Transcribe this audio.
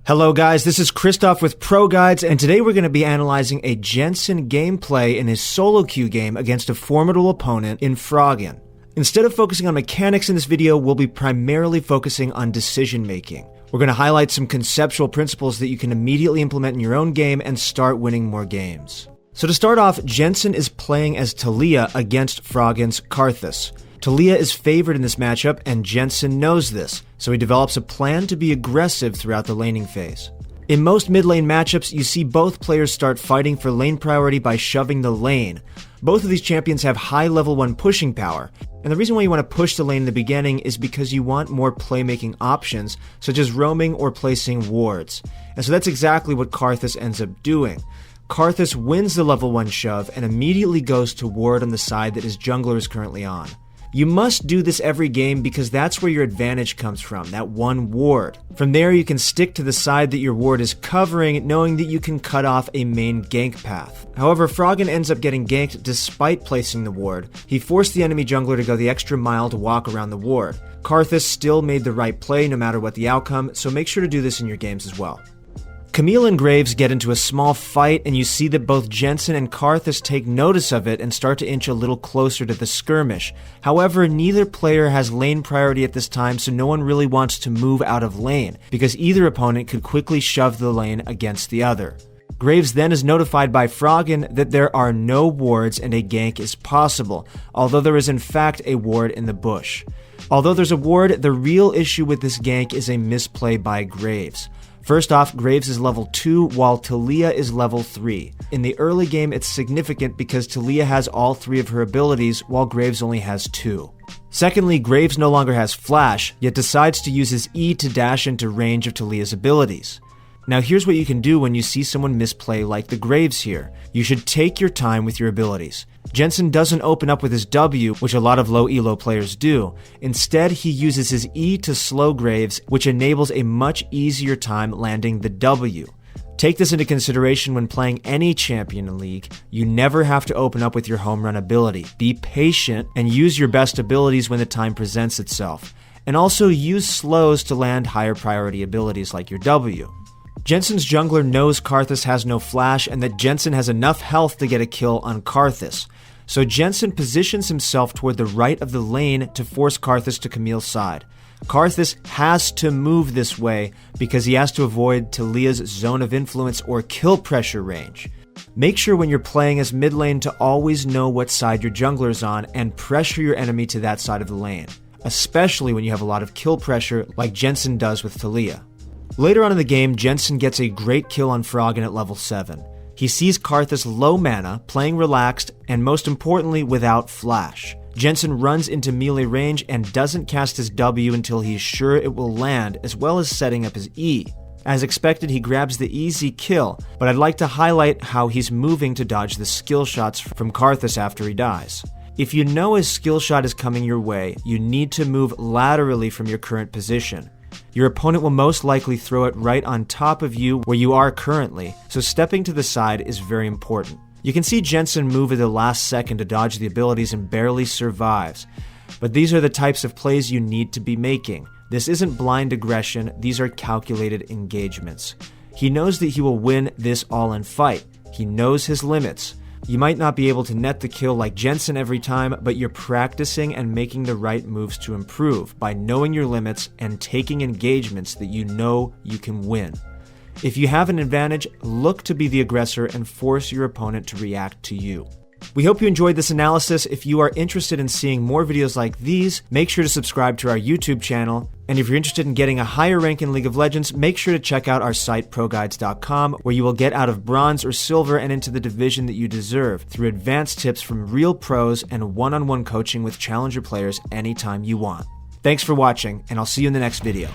Hello guys, this is Christoph with ProGuides, and today we're going to be analyzing a Jensen gameplay in his solo queue game against a formidable opponent in Froggen. Instead of focusing on mechanics in this video, we'll be primarily focusing on decision making. We're going to highlight some conceptual principles that you can immediately implement in your own game and start winning more games. So to start off, Jensen is playing as Talia against Froggen's Karthus. Talia is favored in this matchup, and Jensen knows this, so he develops a plan to be aggressive throughout the laning phase. In most mid-lane matchups, you see both players start fighting for lane priority by shoving the lane. Both of these champions have high level 1 pushing power, and the reason why you want to push the lane in the beginning is because you want more playmaking options, such as roaming or placing wards. And so that's exactly what Karthus ends up doing. Karthus wins the level 1 shove and immediately goes to ward on the side that his jungler is currently on. You must do this every game because that's where your advantage comes from, that one ward. From there, you can stick to the side that your ward is covering, knowing that you can cut off a main gank path. However, Froggen ends up getting ganked despite placing the ward. He forced the enemy jungler to go the extra mile to walk around the ward. Karthus still made the right play no matter what the outcome, so make sure to do this in your games as well. Camille and Graves get into a small fight, and you see that both Jensen and Karthus take notice of it and start to inch a little closer to the skirmish. However, neither player has lane priority at this time, so no one really wants to move out of lane, because either opponent could quickly shove the lane against the other. Graves then is notified by Froggen that there are no wards and a gank is possible, although there is in fact a ward in the bush. Although there's a ward, the real issue with this gank is a misplay by Graves. First off, Graves is level 2 while Talia is level 3. In the early game, it's significant because Talia has all 3 of her abilities while Graves only has 2. Secondly, Graves no longer has flash, yet decides to use his E to dash into range of Talia's abilities. Now here's what you can do when you see someone misplay like the Graves here. You should take your time with your abilities. Jensen doesn't open up with his W, which a lot of low elo players do. Instead, he uses his E to slow Graves, which enables a much easier time landing the W. Take this into consideration when playing any champion in League. You never have to open up with your home run ability. Be patient and use your best abilities when the time presents itself. And also use slows to land higher priority abilities like your W. Jensen's jungler knows Karthus has no flash and that Jensen has enough health to get a kill on Karthus. So Jensen positions himself toward the right of the lane to force Karthus to Camille's side. Karthus has to move this way because he has to avoid Talia's zone of influence or kill pressure range. Make sure when you're playing as mid lane to always know what side your jungler is on and pressure your enemy to that side of the lane, especially when you have a lot of kill pressure like Jensen does with Talia. Later on in the game, Jensen gets a great kill on Froggen at level 7. He sees Karthus low mana, playing relaxed, and most importantly, without flash. Jensen runs into melee range and doesn't cast his W until he's sure it will land, as well as setting up his E. As expected, he grabs the easy kill, but I'd like to highlight how he's moving to dodge the skill shots from Karthus after he dies. If you know a skill shot is coming your way, you need to move laterally from your current position. Your opponent will most likely throw it right on top of you where you are currently, so stepping to the side is very important. You can see Jensen move at the last second to dodge the abilities and barely survives. But these are the types of plays you need to be making. This isn't blind aggression, these are calculated engagements. He knows that he will win this all-in fight. He knows his limits. You might not be able to net the kill like Jensen every time, but you're practicing and making the right moves to improve by knowing your limits and taking engagements that you know you can win. If you have an advantage, look to be the aggressor and force your opponent to react to you. We hope you enjoyed this analysis. If you are interested in seeing more videos like these, make sure to subscribe to our YouTube channel. And if you're interested in getting a higher rank in League of Legends, make sure to check out our site ProGuides.com, where you will get out of bronze or silver and into the division that you deserve through advanced tips from real pros and one-on-one coaching with challenger players anytime you want. Thanks for watching, and I'll see you in the next video.